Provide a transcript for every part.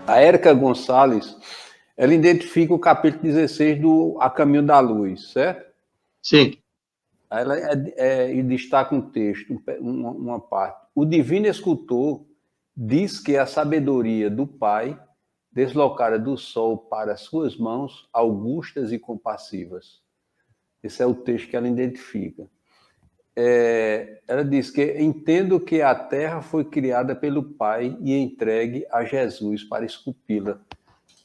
A Érica Gonçalves, ela identifica o capítulo 16 do A Caminho da Luz, certo? Sim. Ela e destaca um texto, uma parte. O divino escultor diz que a sabedoria do Pai deslocara do sol para suas mãos augustas e compassivas. Esse é o texto que ela identifica. Ela diz que entendo que a terra foi criada pelo Pai e entregue a Jesus para esculpi-la.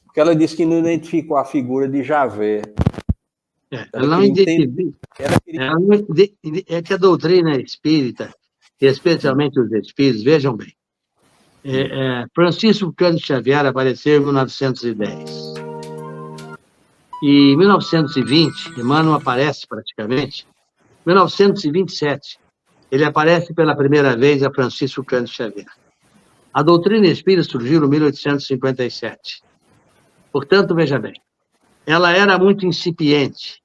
Porque ela diz que não identificou a figura de Javé. Ela não identifica. É que a doutrina espírita, especialmente os espíritos, vejam bem, Francisco Cândido Xavier apareceu em 1910. E em 1920, Emmanuel aparece praticamente. Em 1927, ele aparece pela primeira vez a Francisco Cândido Xavier. A doutrina espírita surgiu em 1857. Portanto, veja bem, ela era muito incipiente.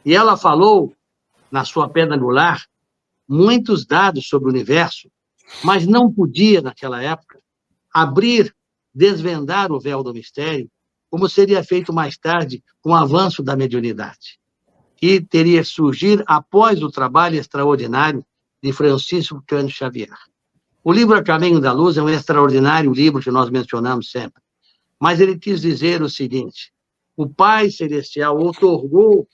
E ela falou, na sua pedra angular, muitos dados sobre o universo, mas não podia, naquela época, desvendar o véu do mistério, como seria feito mais tarde com o avanço da mediunidade, que teria que surgir após o trabalho extraordinário de Francisco Cândido Xavier. O livro A Caminho da Luz é um extraordinário livro que nós mencionamos sempre, mas ele quis dizer o seguinte: o Pai Celestial otorgou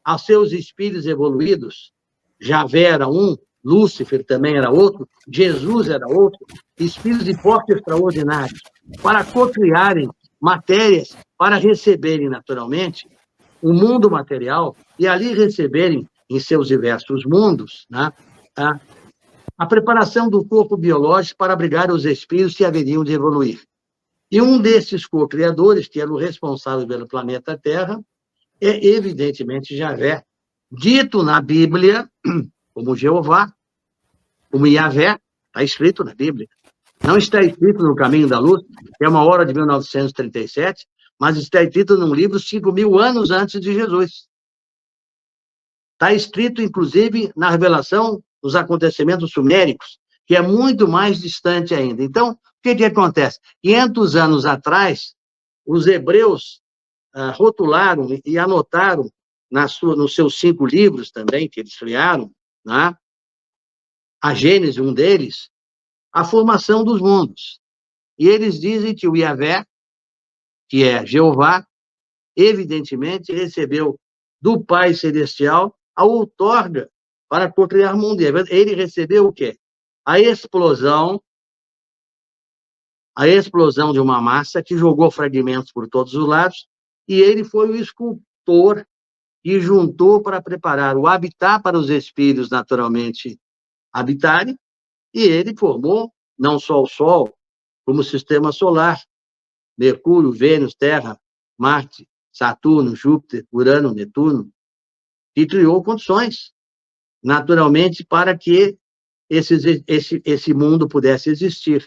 a seus espíritos evoluídos, Javé era um, Lúcifer também era outro, Jesus era outro, espíritos de porte extraordinários, para cocriarem matérias, para receberem naturalmente o mundo material e ali receberem em seus diversos mundos, né, a preparação do corpo biológico para abrigar os espíritos que haveriam de evoluir. E um desses co-criadores, que era o responsável pelo planeta Terra, é evidentemente Javé, dito na Bíblia como Jeová, como Yahvé, está escrito na Bíblia. Não está escrito no Caminho da Luz, que é uma obra de 1937, mas está escrito num livro 5.000 anos antes de Jesus. Está escrito, inclusive, na revelação dos acontecimentos suméricos, que é muito mais distante ainda. Então, o que acontece? 500 anos atrás, os hebreus rotularam e anotaram nos seus 5 livros também, que eles criaram, né? A Gênese, um deles, a formação dos mundos. E eles dizem que o Yahvé, que é Jeová, evidentemente recebeu do Pai Celestial a outorga para procriar o mundo. Ele recebeu o quê? A explosão de uma massa que jogou fragmentos por todos os lados, e ele foi o escultor que juntou para preparar o habitat para os espíritos naturalmente habitarem, e ele formou não só o Sol, como o Sistema Solar, Mercúrio, Vênus, Terra, Marte, Saturno, Júpiter, Urano, Netuno, e criou condições, naturalmente, para que esse mundo pudesse existir.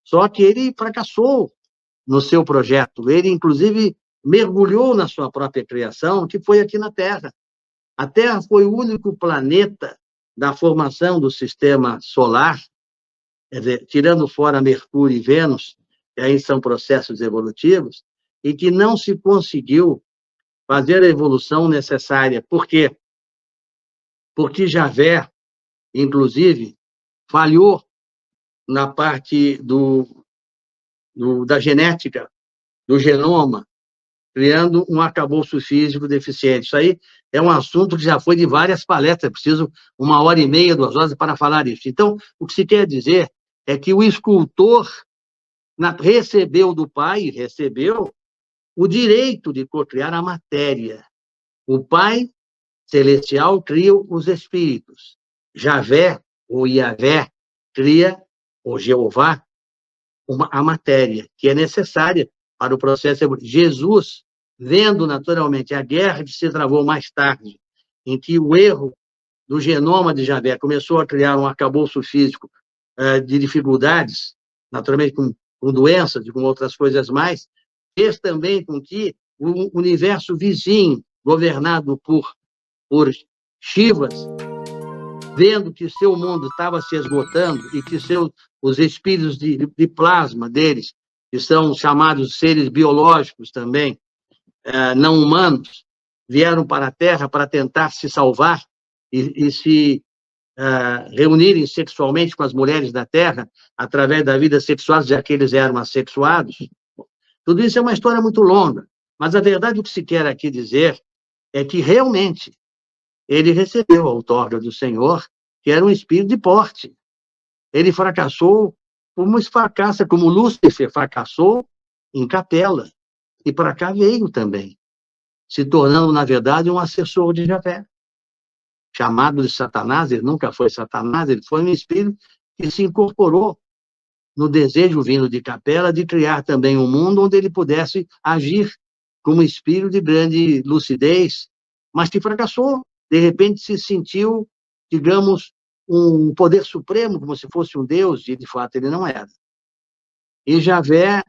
Só que ele fracassou no seu projeto. Ele, inclusive, mergulhou na sua própria criação, que foi aqui na Terra. A Terra foi o único planeta da formação do sistema solar, quer dizer, tirando fora Mercúrio e Vênus, que aí são processos evolutivos, e que não se conseguiu fazer a evolução necessária. Por quê? Porque Javé, inclusive, falhou na parte da genética, do genoma, criando um arcabouço físico deficiente. Isso aí é um assunto que já foi de várias palestras, preciso 1h30, 2 horas para falar isso. Então, o que se quer dizer é que o escultor recebeu do Pai, o direito de cocriar a matéria. O Pai Celestial cria os espíritos. Javé, ou Yahvé, cria, ou Jeová, a matéria, que é necessária para o processo evolutivo. Jesus, vendo naturalmente a guerra que se travou mais tarde, em que o erro do genoma de Javé começou a criar um arcabouço físico de dificuldades, naturalmente com doenças e com outras coisas mais, fez também com que o universo vizinho, governado por Shivas, vendo que seu mundo estava se esgotando e que os espíritos de plasma deles, que são chamados seres biológicos também, não humanos, vieram para a Terra para tentar se salvar e se reunirem sexualmente com as mulheres da Terra, através da vida sexual, já que eles eram assexuados. Tudo isso é uma história muito longa, mas a verdade, o que se quer aqui dizer é que realmente ele recebeu a outorga do Senhor, que era um espírito de porte. Ele fracassou como fracassa, como Lúcifer fracassou em Capela, e para cá veio também, se tornando, na verdade, um assessor de Javé. Chamado de Satanás, ele nunca foi Satanás, ele foi um espírito que se incorporou no desejo vindo de Capela de criar também um mundo onde ele pudesse agir como espírito de grande lucidez, mas que fracassou. De repente se sentiu, digamos, um poder supremo, como se fosse um deus, e de fato ele não era. E Javé,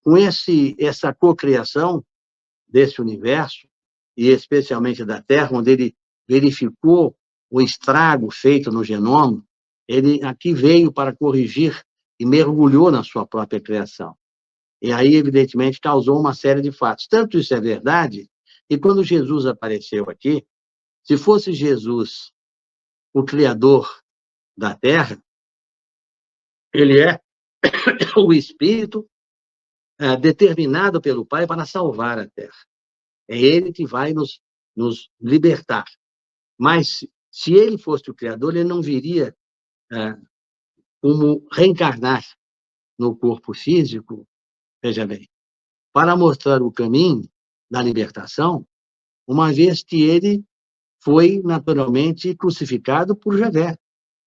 com essa cocriação desse universo, e especialmente da Terra, onde ele verificou o estrago feito no genoma, ele aqui veio para corrigir e mergulhou na sua própria criação. E aí, evidentemente, causou uma série de fatos. Tanto isso é verdade, que quando Jesus apareceu aqui, se fosse Jesus o Criador da Terra, ele é o Espírito determinado pelo Pai para salvar a Terra. É ele que vai nos libertar. Mas, se ele fosse o Criador, ele não viria como reencarnar no corpo físico, veja bem, para mostrar o caminho da libertação, uma vez que ele foi naturalmente crucificado por Javé.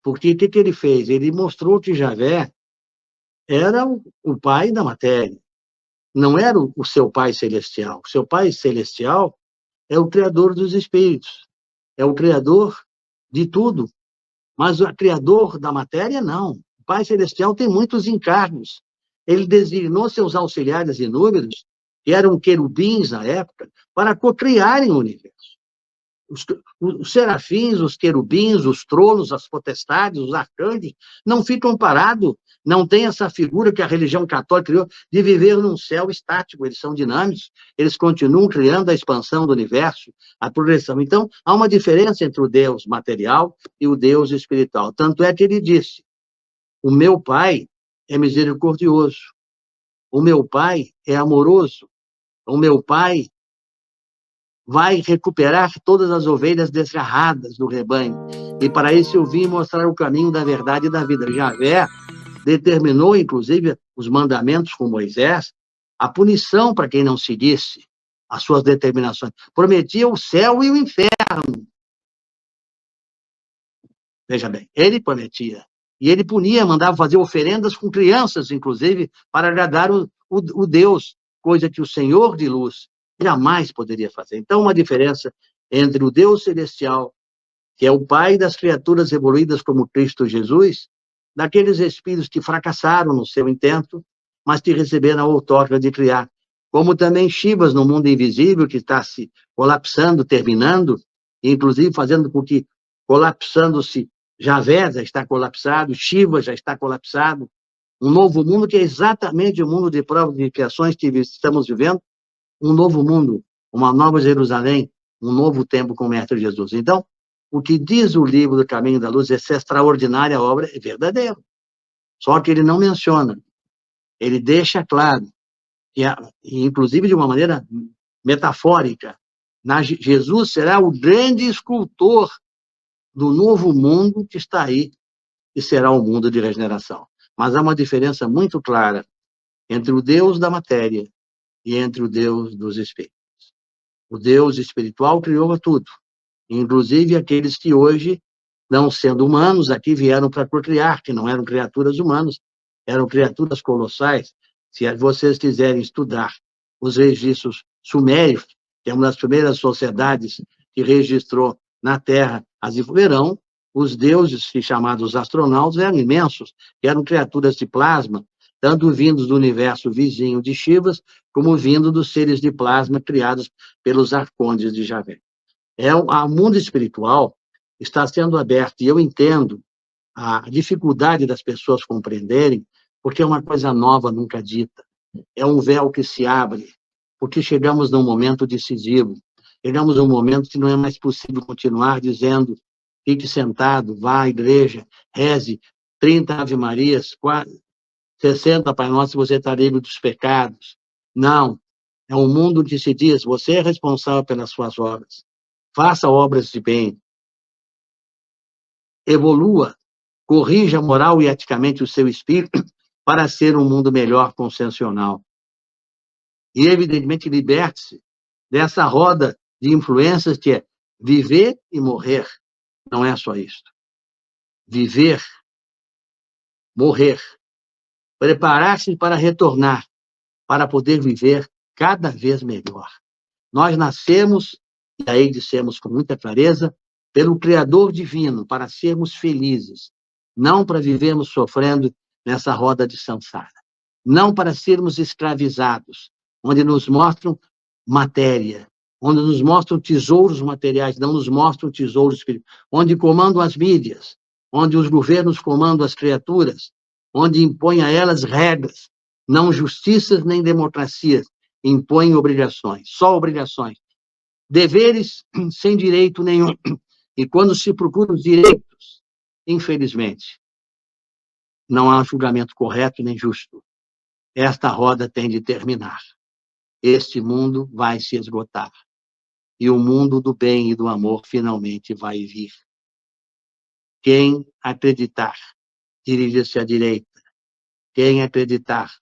Porque o que ele fez? Ele mostrou que Javé era o pai da matéria, não era o seu pai celestial. O seu pai celestial é o criador dos espíritos, é o criador de tudo, mas o criador da matéria, não. O pai celestial tem muitos encargos. Ele designou seus auxiliares inúmeros, que eram querubins na época, para cocriarem o universo. Os serafins, os querubins, os tronos, as potestades, os arcanjos, não ficam parados, não tem essa figura que a religião católica criou de viver num céu estático, eles são dinâmicos, eles continuam criando a expansão do universo, a progressão. Então, há uma diferença entre o Deus material e o Deus espiritual. Tanto é que ele disse, o meu Pai é misericordioso, o meu Pai é amoroso, o meu Pai vai recuperar todas as ovelhas desgarradas do rebanho. E para isso eu vim mostrar o caminho da verdade e da vida. Javé determinou, inclusive, os mandamentos com Moisés, a punição para quem não seguisse as suas determinações. Prometia o céu e o inferno. Veja bem, ele prometia. E ele punia, mandava fazer oferendas com crianças, inclusive, para agradar o Deus, coisa que o Senhor de luz jamais poderia fazer. Então, uma diferença entre o Deus celestial, que é o Pai das criaturas evoluídas como Cristo Jesus, daqueles espíritos que fracassaram no seu intento, mas que receberam a outorga de criar. Como também Shivas no mundo invisível, que está se colapsando, terminando, inclusive fazendo com que, colapsando-se, Javé já está colapsado, Shiva já está colapsado, um novo mundo que é exatamente o mundo de provas e criações que estamos vivendo, um novo mundo, uma nova Jerusalém, um novo tempo com o Mestre Jesus. Então, o que diz o livro do Caminho da Luz, essa extraordinária obra, é verdadeiro. Só que ele não menciona, ele deixa claro, inclusive de uma maneira metafórica, Jesus será o grande escultor do novo mundo que está aí, e será o mundo de regeneração. Mas há uma diferença muito clara entre o Deus da matéria e entre o Deus dos espíritos. O Deus espiritual criou tudo, inclusive aqueles que hoje, não sendo humanos, aqui vieram para procriar, que não eram criaturas humanas, eram criaturas colossais. Se vocês quiserem estudar os registros sumérios, que é uma das primeiras sociedades que registrou na Terra, verão, os deuses, chamados astronautas, eram imensos, eram criaturas de plasma, tanto vindos do universo vizinho de Shivas, como vindo dos seres de plasma criados pelos arcontes de Javé. O mundo espiritual está sendo aberto, e eu entendo a dificuldade das pessoas compreenderem, porque é uma coisa nova, nunca dita. É um véu que se abre, porque chegamos num momento decisivo. Chegamos num momento que não é mais possível continuar dizendo: fique sentado, vá à igreja, reze 30 Ave Marias, 60 Pai Nosso, você está livre dos pecados. Não. É um mundo que se diz: você é responsável pelas suas obras. Faça obras de bem. Evolua, corrija moral e eticamente o seu espírito para ser um mundo melhor, consensual. E, evidentemente, liberte-se dessa roda de influências que é viver e morrer. Não é só isto. Viver, morrer, preparar-se para retornar, para poder viver cada vez melhor. Nós nascemos, e aí dissemos com muita clareza, pelo Criador Divino, para sermos felizes, não para vivermos sofrendo nessa roda de samsara, não para sermos escravizados, onde nos mostram matéria, onde nos mostram tesouros materiais, não nos mostram tesouros espirituais, onde comandam as mídias, onde os governos comandam as criaturas, onde impõem a elas regras, não justiças nem democracias, impõem obrigações, só obrigações. Deveres sem direito nenhum. E quando se procura os direitos, infelizmente, não há um julgamento correto nem justo. Esta roda tem de terminar. Este mundo vai se esgotar. E o mundo do bem e do amor finalmente vai vir. Quem acreditar, dirija-se à direita. Quem acreditar,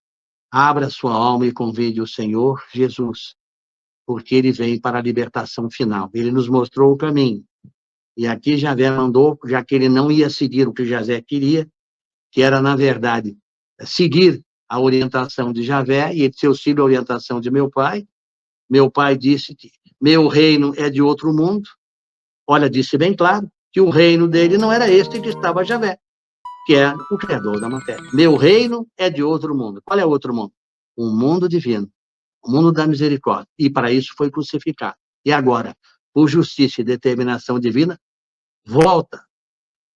abra sua alma e convide o Senhor Jesus, porque ele vem para a libertação final. Ele nos mostrou o caminho. E aqui Javé mandou, já que ele não ia seguir o que José queria, que era, na verdade, seguir a orientação de Javé, e se eu sigo a orientação de meu pai disse que meu reino é de outro mundo. Olha, disse bem claro que o reino dele não era este que estava Javé, que é o Criador da matéria. Meu reino é de outro mundo. Qual é o outro mundo? Um mundo divino, o mundo da misericórdia. E para isso foi crucificado. E agora, por justiça e determinação divina, volta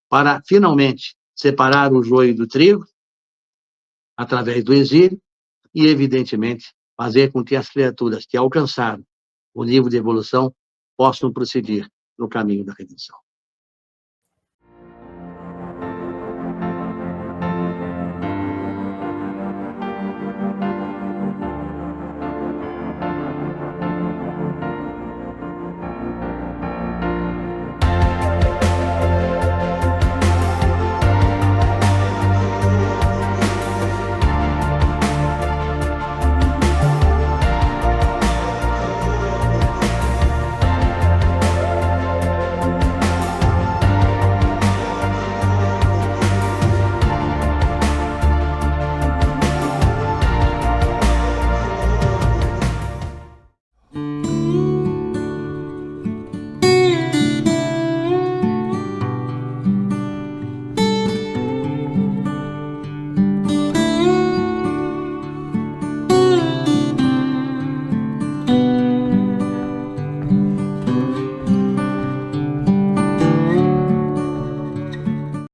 para, finalmente, separar o joio do trigo, através do exílio, e, evidentemente, fazer com que as criaturas que alcançaram o nível de evolução possam prosseguir no caminho da redenção.